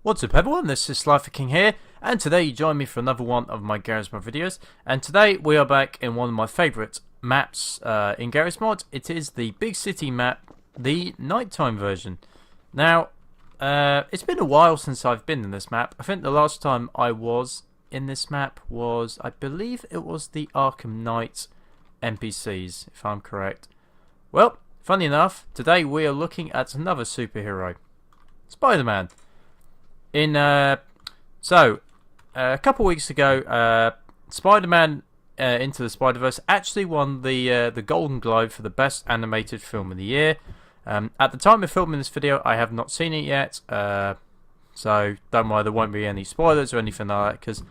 What's up everyone, this is SliferKing here, and today you join me for another one of my Garry's Mod videos, and today we are back in one of my favourite maps in Garry's Mod. It is the Big City map, the nighttime version. Now, it's been a while since I've been in this map. I think the last time I was in this map was, I believe it was the Arkham Knight NPCs, if I'm correct. Well, funny enough, today we are looking at another superhero, Spider-Man. A couple weeks ago, Spider-Man Into the Spider-Verse actually won the Golden Globe for the best animated film of the year. At the time of filming this video, I have not seen it yet, so don't worry, there won't be any spoilers or anything like that, because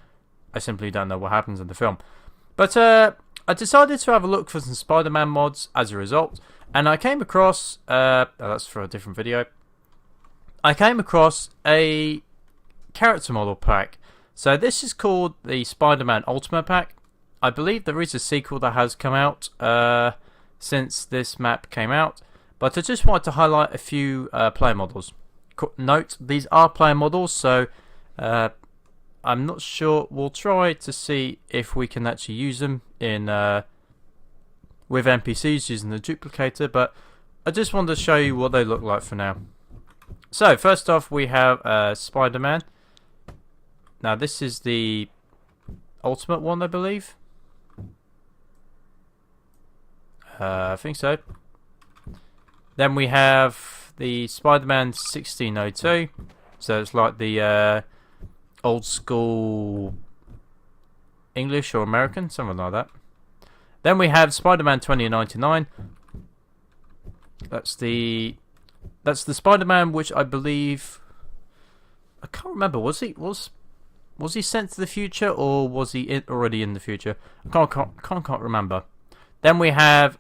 I simply don't know what happens in the film. But I decided to have a look for some Spider-Man mods as a result, and I came across, that's for a different video, I came across a character model pack. So this is called the Spiderman Ultimate Pack. I believe there is a sequel that has come out since this map came out, but I just wanted to highlight a few player models. Note, these are player models, so I'm not sure. We'll try to see if we can actually use them in with NPCs using the duplicator, but I just wanted to show you what they look like for now. So first off, we have Spider-Man. Now this is the ultimate one, I believe. I think so. Then we have the Spider-Man 1602. So it's like the old school English or American, something like that. Then we have Spider-Man 2099. That's the Spider-Man which I believe, I can't remember, was he sent to the future, or was he already in the future? I can't remember. Then we have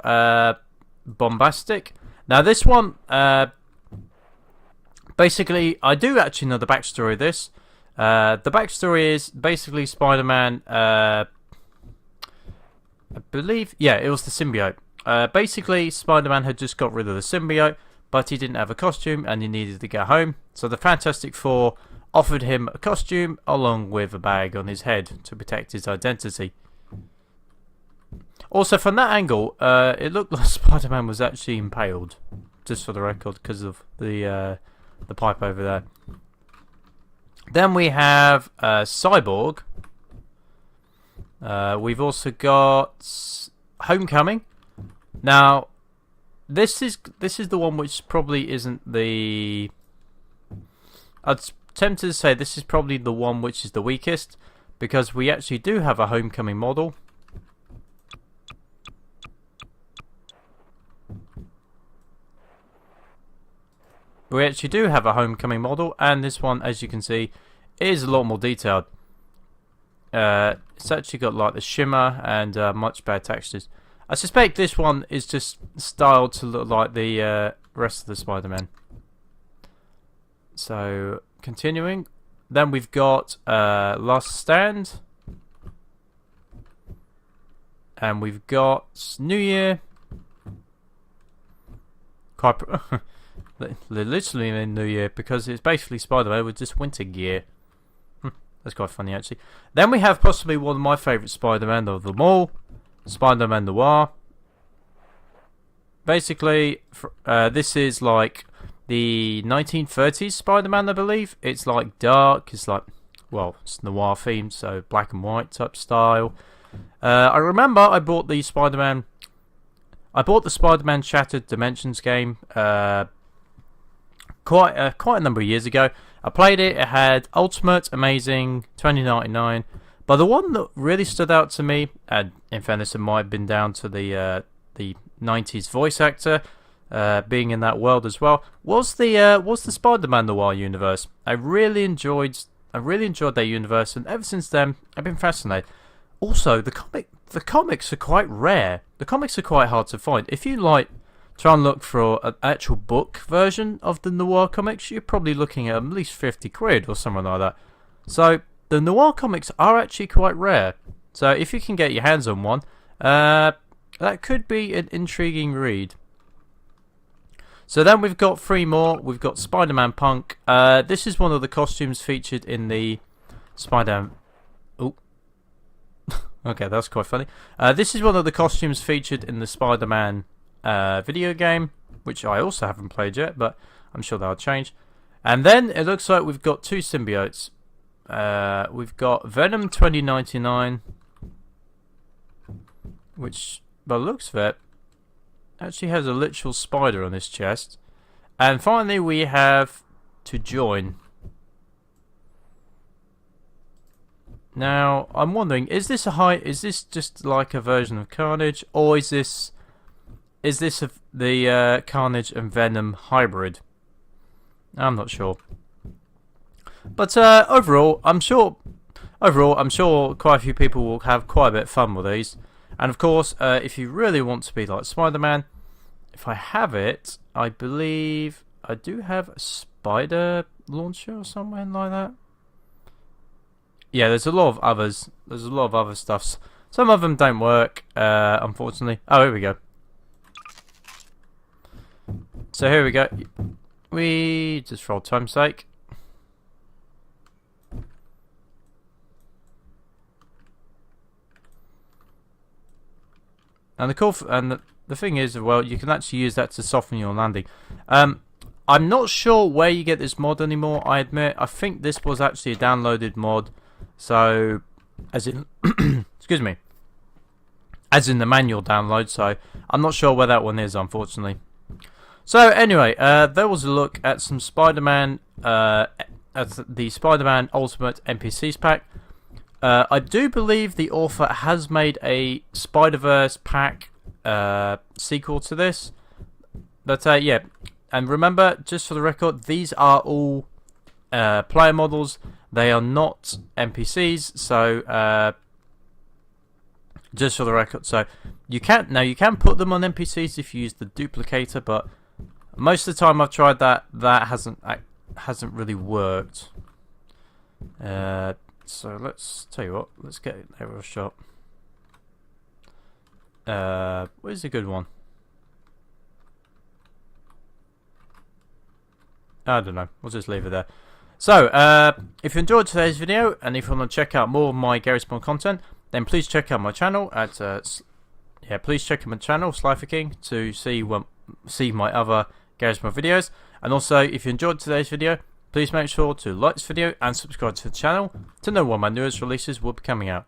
Bombastic. Now this one, basically, I do actually know the backstory of this. The backstory is basically Spider-Man, I believe, yeah, it was the symbiote. Basically, Spider-Man had just got rid of the symbiote, but he didn't have a costume and he needed to get home. So the Fantastic Four offered him a costume along with a bag on his head to protect his identity. Also, from that angle, it looked like Spider-Man was actually impaled, just for the record, because of the pipe over there. Then we have Cyborg. We've also got Homecoming. Now, this is the one which probably isn't the. I'd tempted to say this is probably the one which is the weakest, because we actually do have a Homecoming model. We actually do have a Homecoming model, and this one, as you can see, is a lot more detailed. It's actually got like the shimmer and much better textures. I suspect this one is just styled to look like the rest of the Spider-Man. So, continuing. Then we've got Last Stand. And we've got New Year. Quite literally in New Year, because it's basically Spider-Man with just winter gear. That's quite funny, actually. Then we have possibly one of my favourite Spider-Man of them all, Spider-Man Noir. Basically, this is like the 1930s Spider-Man, I believe. It's like dark, it's like, well, it's noir themed, so black and white type style. I remember I bought the Spider-Man Shattered Dimensions game quite a number of years ago. I played it. It had Ultimate, Amazing, 2099. But the one that really stood out to me, and in fairness, it might have been down to the 90s voice actor being in that world as well, was the Spider-Man Noir universe. I really enjoyed their universe, and ever since then, I've been fascinated. Also, the comics are quite rare. The comics are quite hard to find. If you try and look for an actual book version of the Noir comics, you're probably looking at least 50 quid or something like that. So the Noir comics are actually quite rare. So if you can get your hands on one, that could be an intriguing read. So then we've got 3 more. We've got Spider-Man Punk. This is one of the costumes featured in the Spider... Oh. Okay, that's quite funny. This is one of the costumes featured in the Spider-Man video game, which I also haven't played yet, but I'm sure that'll change. And then it looks like we've got 2 symbiotes. We've got Venom 2099, which, by the looks of it, actually has a literal spider on his chest. And finally we have To Join. Now I'm wondering, is this just like a version of Carnage, or is this the Carnage and Venom hybrid? I'm not sure. But overall I'm sure quite a few people will have quite a bit of fun with these. And of course, if you really want to be like Spider-Man, if I have it, I believe I do have a spider launcher or something like that. Yeah, there's a lot of others. There's a lot of other stuffs. Some of them don't work, unfortunately. Oh, here we go. So here we go. We just for old time's sake. And the thing is, well, you can actually use that to soften your landing. I'm not sure where you get this mod anymore, I admit. I think this was actually a downloaded mod. So, as in, excuse me, as in the manual download. So, I'm not sure where that one is, unfortunately. So, anyway, there was a look at some Spider-Man, at the Spider-Man Ultimate NPCs pack. I do believe the author has made a Spider-Verse pack sequel to this. But yeah, and remember, just for the record, these are all player models. They are not NPCs, so just for the record. So you can put them on NPCs if you use the duplicator, but most of the time I've tried that hasn't really worked. So let's tell you what, let's get an aerial shot. Where's a good one? I don't know, we'll just leave it there. So, if you enjoyed today's video, and if you want to check out more of my Garry Spawn content, then please check out my channel at please check out my channel, SliferKing, to see my other Garry Spawn videos. And also, if you enjoyed today's video, please make sure to like this video and subscribe to the channel to know when my newest releases will be coming out.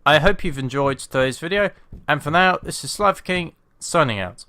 I hope you've enjoyed today's video, and for now, this is SliferKing signing out.